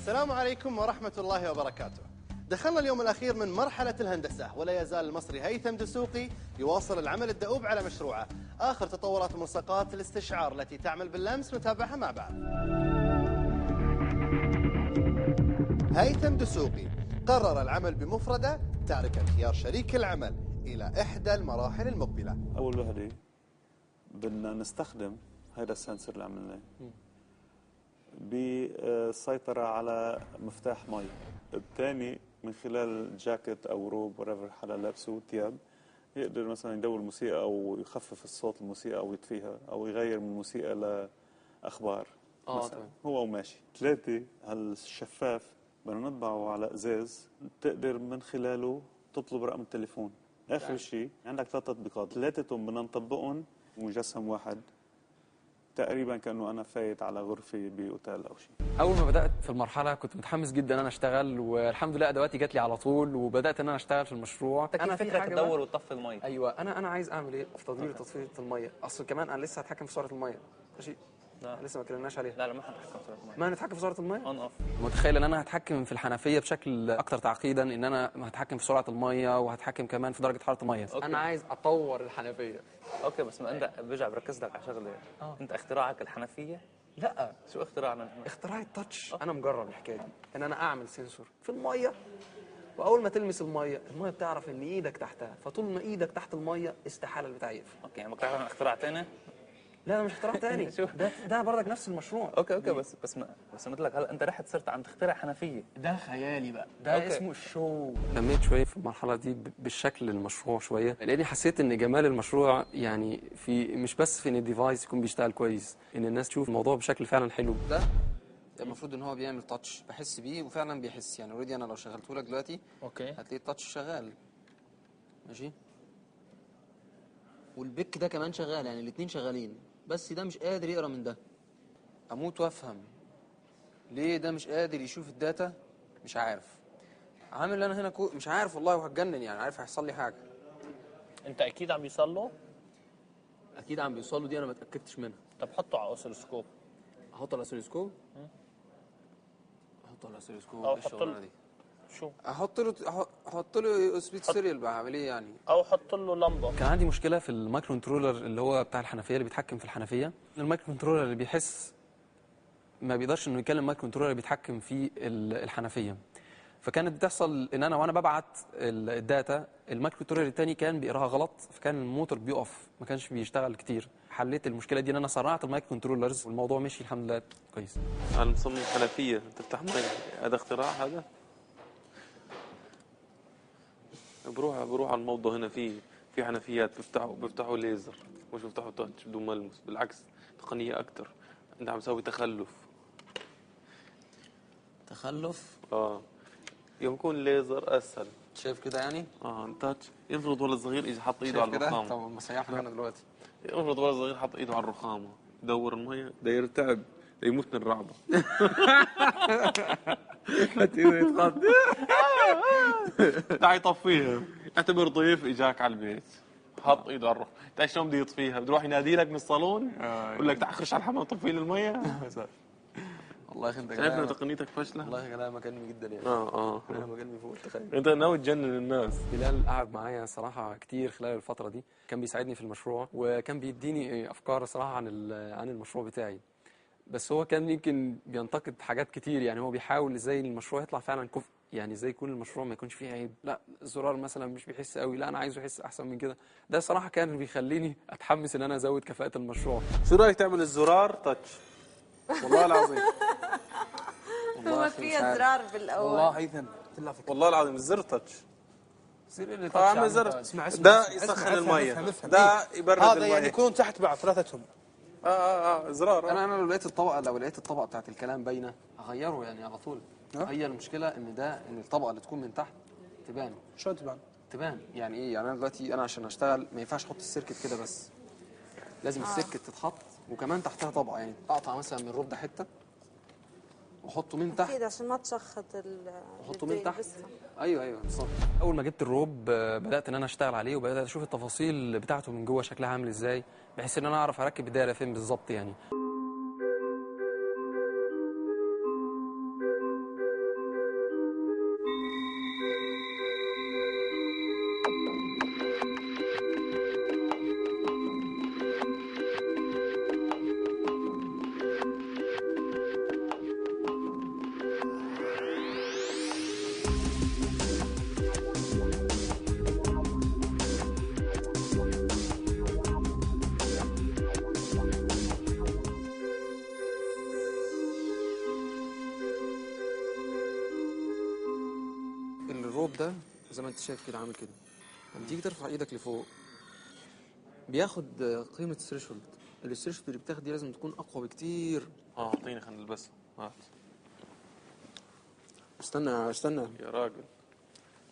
السلام عليكم ورحمة الله وبركاته. دخلنا اليوم الأخير من مرحلة الهندسة، ولا يزال المصري هيثم دسوقي يواصل العمل الدؤوب على مشروعه. آخر تطورات ملصقات الاستشعار التي تعمل باللمس نتابعها مع بعض. هيثم دسوقي قرر العمل بمفردة تاركا خيار شريك العمل إلى إحدى المراحل المقبلة. أول وحدة بدنا نستخدم هذا السنسور اللي عملناه بالسيطرة على مفتاح مي. الثاني من خلال جاكيت أو روب وريفر حدا لابسه ثياب يقدر مثلا يدور الموسيقى أو يخفف الصوت الموسيقى أو يطفيها أو يغير من الموسيقى لأخبار مثلا هو وماشي. 3 هالشفاف بدنا نطبعه على إزاز تقدر من خلاله تطلب رقم التليفون. آخر شيء عندك 3 تطبيقات، 3 بدنا نطبقهم مجسم واحد، تقريبا كأنه أنا فايت على غرفة بأوتيل أو شيء. أول ما بدأت في المرحلة كنت متحمس جدا أن أنا أشتغل، والحمد لله أدواتي جات لي على طول وبدأت أن أنا أشتغل في المشروع. أنا في فكرة تدور وتطفي المية. أيوه أنا عايز أعمل إيه في تدوير وتطفية المية. أصل كمان أنا لسه هتحكم في سرعة المية. ماشي؟ لسه ما اتكلمناش عليها. لا ما هنتحكم في سرعة المية. ما هنتحكم في سرعة المية؟ أون أوف. متخيل ان انا هتحكم في الحنفيه بشكل اكثر تعقيدا، ان انا هتحكم في سرعه الميه وهتحكم كمان في درجه حراره الميه. انا عايز اطور الحنفيه. اوكي بس ما انت برجع بركز لك على شغله. انت اختراعك الحنفيه؟ لا، شو اختراعنا؟ اختراع التاتش. انا مجرب الحكايه دي ان انا اعمل سنسور في الميه، واول ما تلمس الميه بتعرف ان ايدك تحتها، فطول ما ايدك تحت الميه استحاله البتاع يقفل. اوكي يعني بتعرف اختراع ثاني؟ لا انا مش اختراع تاني. ده برضك نفس المشروع. اوكي بس قلت لك هلا انت رحت صرت عم تخترع حنفيه. ده خيالي بقى، ده اسمه الشو. اهتميت شويه في المرحله دي بالشكل المشروع شويه، لاني حسيت ان جمال المشروع يعني في مش بس في ان الديفايس يكون بيشتغل كويس، ان الناس تشوف الموضوع بشكل فعلا حلو. ده المفروض ان هو بيعمل تاتش، بحس بيه وفعلا بيحس. يعني اوريدي انا لو شغلته لك دلوقتي هتلاقي التاتش شغال. ماشي، والبيك ده كمان شغال، يعني الاثنين شغالين، بس ده مش قادر يقرا من ده. اموت وافهم ليه ده مش قادر يشوف الداتا. مش عارف عامل انا هنا مش عارف والله، وهتجنن يعني. عارف هيحصل لي حاجه. انت اكيد عم بيوصل له؟ اكيد عم بيوصل له، دي انا ما اتاكدتش منها. طب حطه على اوسيلوسكوب. احطه على الاسيلوسكوب؟ احطه على الاسيلوسكوب. او ايه الشغلانه دي؟ شو احط له سبيد سيريال بقى، اعمل ايه يعني؟ او حط له لمبه. كان عندي مشكله في المايكرو كنترولر اللي هو بتاع الحنفيه اللي بيتحكم في الحنفيه. المايكرو كنترولر اللي بيحس ما بيقدرش انه يكلم المايكرو كنترولر اللي بيتحكم في الحنفيه. فكانت بتحصل ان انا وانا ببعت الداتا، المايكرو كنترولر الثاني كان بيقراها غلط، فكان الموتور بيقف، ما كانش بيشتغل كتير. حليت المشكله دي ان انا سرعت المايكرو كنترولرز والموضوع مشي الحمد لله كويس. على مصمم الحنفيه تفتح مي، هذا اختراع. هذا بروح على الموضوع. هنا في حنفيات بيفتحوا ليزر، مش بيفتحوا تاتش بدون ملمس، بالعكس تقنيه اكثر. انت عم تسوي تخلف. يوم يكون ليزر اسهل. شايف كده يعني؟ تاتش. يفرض ولد صغير اجى حط ايده على الرخامه. طب مسيحك انا دلوقتي. يفرض ولد صغير حط ايده على الرخامه يدور الميه، ده يرتعب، ده يموت من الرعبه. حط ايده يتخض. تعال يطفيها. اعتبر ضيف اجاك على البيت، حط ايده على الرخامه، تعال شلون بده يطفيها؟ بده يروح ينادي لك من الصالون يقول لك تعال خش على الحمام طفي لي الميه. والله يا اخي انت شايف ان تقنيتك فاشله؟ والله كلامك علمي جدا يعني. كلامك علمي فوق التخيل. انت ناوي تجنن الناس. بلال قعد معايا صراحه كتير خلال الفتره دي، كان بيساعدني في المشروع وكان بيديني افكار صراحه عن المشروع بتاعي. بس هو كان يمكن بينتقد حاجات كتير، يعني هو بيحاول ازاي المشروع يطلع فعلا كفء، يعني ازاي يكون المشروع ما يكونش فيه عيب. لا الزرار مثلا مش بيحس قوي، لا انا عايزه يحس احسن من كده. ده صراحه كان بيخليني اتحمس ان انا ازود كفاءه المشروع. شو رايك تعمل الزرار تاتش؟ والله العظيم. هو في ازرار بالاول. والله هيثم والله العظيم الزر تاتش. زر اللي عامل زر. ده يسخن الميه، ده يبرد الميه. هذا يعني يكون تحت بعض ثلاثتهم. زرار. انا لو لقيت الطبقه بتاعت الكلام باينه هغيره يعني على طول. هي المشكله ان الطبقه اللي تكون من تحت تبان. شلون تبان يعني ايه؟ يعني انا دلوقتي عشان اشتغل ما ينفعش احط السيركت كده بس، لازم السيركت تتحط وكمان تحتها طبقه. يعني اقطع مثلا من الرب ده حته واحطه من تحت اكيد عشان ما تشخط احطه من تحت. ايوه بالظبط. اول ما جبت الروب بدات ان انا اشتغل عليه وبدات اشوف التفاصيل بتاعته من جوه شكلها عامل ازاي، بحيث ان انا اعرف اركب الدايره فين بالظبط يعني. ده زي ما انت شايف كده عامل كده، لما تيجي ترفع ايدك لفوق بياخد قيمه الثريشولد. الثريشولد اللي بتاخد دي لازم تكون اقوى بكتير. اعطيني خلينا نلبسها. هات استنى يا راجل.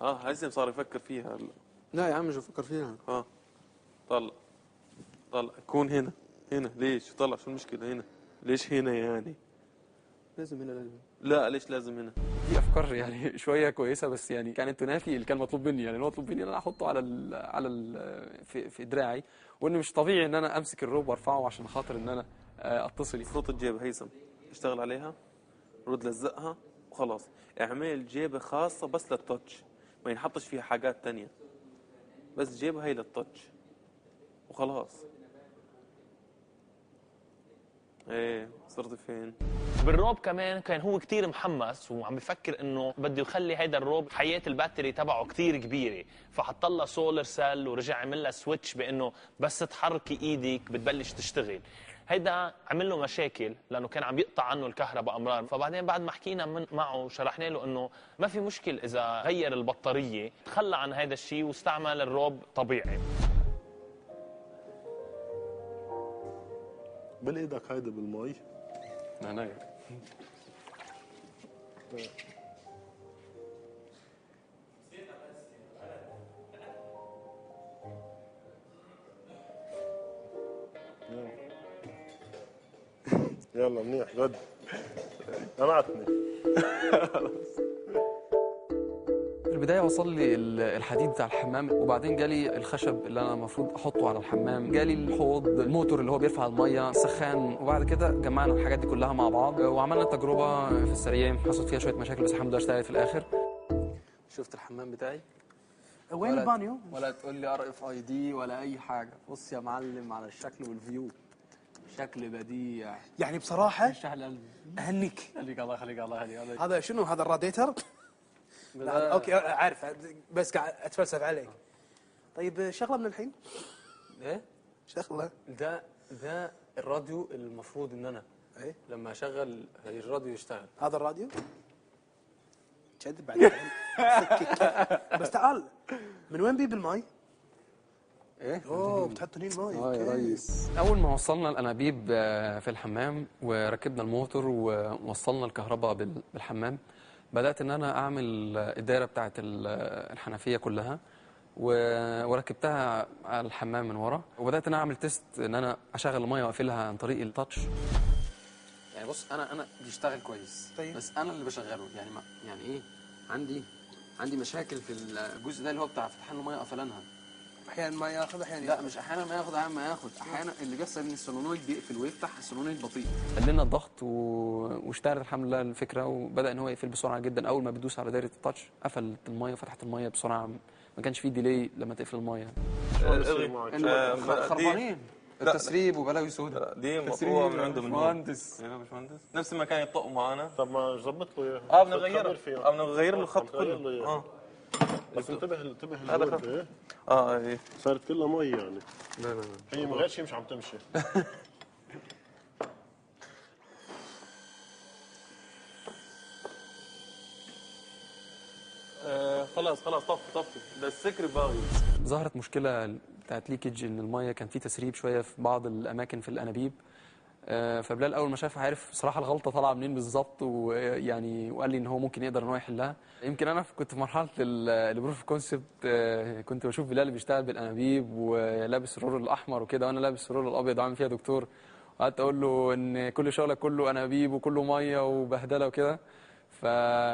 هيثم صار يفكر فيها هلا. لا يا عم مش بفكر فيها. طلع كون هنا ليش طلع؟ شو المشكله هنا؟ ليش هنا يعني؟ لازم هنا لا ليش لازم هنا؟ دي افكار يعني شويه كويسه، بس يعني كانت تنافي اللي كان مطلوب مني. يعني المطلوب مني ان انا احطه في دراعي، وان مش طبيعي ان انا امسك الروب وارفعه عشان خاطر ان انا اتصل. خطوط الجيب هيثم اشتغل عليها، رد لزقها وخلاص. اعمل جيبه خاصه بس للتاتش، ما ينحطش فيها حاجات تانية، بس جيبها هي للتاتش وخلاص. ايه صرت فين؟ بالروب كمان كان هو كتير محمس وعم بفكر انه بده يخلي هيدا الروب حياة الباتري تبعه كتير كبيرة، فحط لها سولار سيل ورجع عمل لها سويتش بانه بس تحركي ايدك بتبلش تشتغل. هيدا عمل له مشاكل لانه كان عم يقطع عنه الكهرباء امرار، فبعدين بعد ما حكينا معه وشرحنا له انه ما في مشكل اذا غير البطارية، تخلى عن هيدا الشيء واستعمل الروب طبيعي. بالايدك هيدا بالمي. هنا يلا منيح غد. قنعتني. في البدايه وصل لي الحديد بتاع الحمام، وبعدين جالي الخشب اللي انا المفروض احطه على الحمام، جالي الحوض، الموتور اللي هو بيرفع الميه، السخان، وبعد كده جمعنا الحاجات دي كلها مع بعض وعملنا تجربه في السريع. حصلت فيها شويه مشاكل بس الحمد لله اشتغلت في الاخر. شفت الحمام بتاعي؟ وين البانيو؟ ولا تقول لي RFID ولا اي حاجه. بص يا معلم على الشكل والفيو، شكل بديع يعني بصراحه شحل قلبي. اهنيك. خليك الله يخليك الله يخليك. هذا شنو هذا الراديتر؟ لا اوكي عارف بس قاعد اتفلسف عليك. طيب شغله من الحين؟ ايه شغله؟ ده الراديو المفروض ان انا ايه لما اشغل الراديو يشتغل. هذا الراديو؟ تشد بعدين بس تعال، من وين بيب الماي؟ ايه بتحط هني الماي. يا ريس. اول ما وصلنا الانابيب في الحمام وركبنا الموتور ووصلنا الكهرباء بالحمام، بدات ان انا اعمل الدايره بتاعه الحنفيه كلها وركبتها على الحمام من ورا، وبدات ان انا اعمل تيست ان انا اشغل الميه واقفلها عن طريق التاتش. يعني بص انا بيشتغل كويس. طيب. بس انا اللي بشغله يعني يعني ايه، عندي مشاكل في الجزء ده اللي هو بتاع فتحان الميه وقفلانها. احيانا ما ياخذ احيانا لا مش احيانا ما ياخد، احيانا ما ياخد. احيانا اللي بيحصل ان السولونويد بيقفل ويفتح، السولونويد بطيء. قللنا الضغط واشتغلت الحمد لله الفكره، وبدا ان هو يقفل بسرعه جدا. اول ما بتدوس على دايره التاتش قفلت الميه وفتحت الميه بسرعه، ما كانش فيه ديلي لما تقفل الميه. خربانين التسريب وبلاوي سوداء. دي مقوى من عنده من مهندس. هنا باشمهندس نفس ما كان يطقوا معنا. طب ما ظبط له اياها. بدنا نغيره. بدنا نغير له الخط كله. بس انتبه الجود ايه؟ ايه صارت كلها مي يعني. لا هي من غير شيء مش عم تمشي. خلاص طفي ده السكر باغي. ظهرت مشكله بتاعت ليكج، ان الميه كان في تسريب شويه في بعض الاماكن في الانابيب. فبلال اول ما شافها عرف صراحه الغلطه طالعه منين بالظبط، ويعني وقال لي ان هو ممكن يقدر ان هو يحلها. يمكن انا كنت في مرحله البروف كونسبت، كنت بشوف بلال بيشتغل بالانابيب ولابس الرول الاحمر وكده، وانا لابس الرول الابيض وعامل فيها دكتور، وقعدت اقول له ان كل شغلك كله انابيب وكله ميه وبهدله وكده.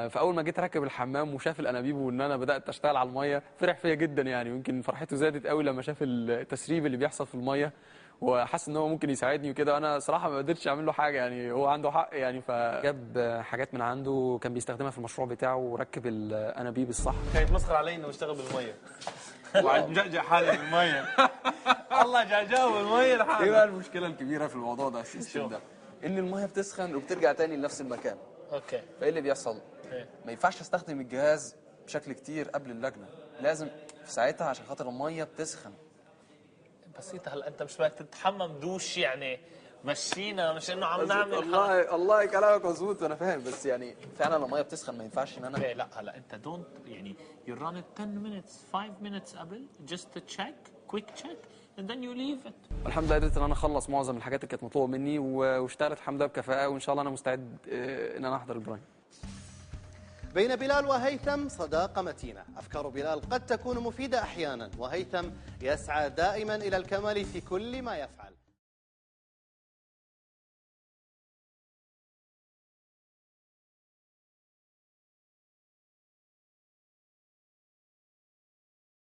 فاول ما جيت اركب الحمام وشاف الانابيب وان انا بدات اشتغل على الميه، فرح فيا جدا يعني. ويمكن فرحته زادت قوي لما شاف التسريب اللي بيحصل في الميه، وحس ان هو ممكن يساعدني وكده. انا صراحه ما قدرتش اعمل له حاجه يعني، هو عنده حق يعني. فجاب حاجات من عنده كان بيستخدمها في المشروع بتاعه وركب الانابيب الصح. كان يتمسخر علي انه بشتغل بالميه. وعاد مجعجع حالي بالميه. الله جعجعه بالميه لحاله. ايه بقى المشكله الكبيره في الموضوع ده السيستم ده؟ ان الميه بتسخن وبترجع تاني لنفس المكان. اوكي. فايه اللي بيحصل؟ ما ينفعش استخدم الجهاز بشكل كتير قبل اللجنه، لازم في ساعتها عشان خاطر الميه بتسخن. بسيطة. هلا انت مش بدك تتحمم دوش يعني مشينا، مش انه عم نعمل الله كلامك مظبوط وانا فاهم، بس يعني فعلا الميه بتسخن ما ينفعش ان انا لا هلا انت دونت يعني you run it 10 minutes 5 minutes قبل just to check quick check and then you leave it. الحمد لله قدرت ان انا اخلص معظم الحاجات اللي كانت مطلوبه مني واشتغلت الحمد لله بكفاءه، وان شاء الله انا مستعد ان انا احضر البرايم. بين بلال وهيثم صداقة متينة. أفكار بلال قد تكون مفيدة أحيانا، وهيثم يسعى دائما إلى الكمال في كل ما يفعل.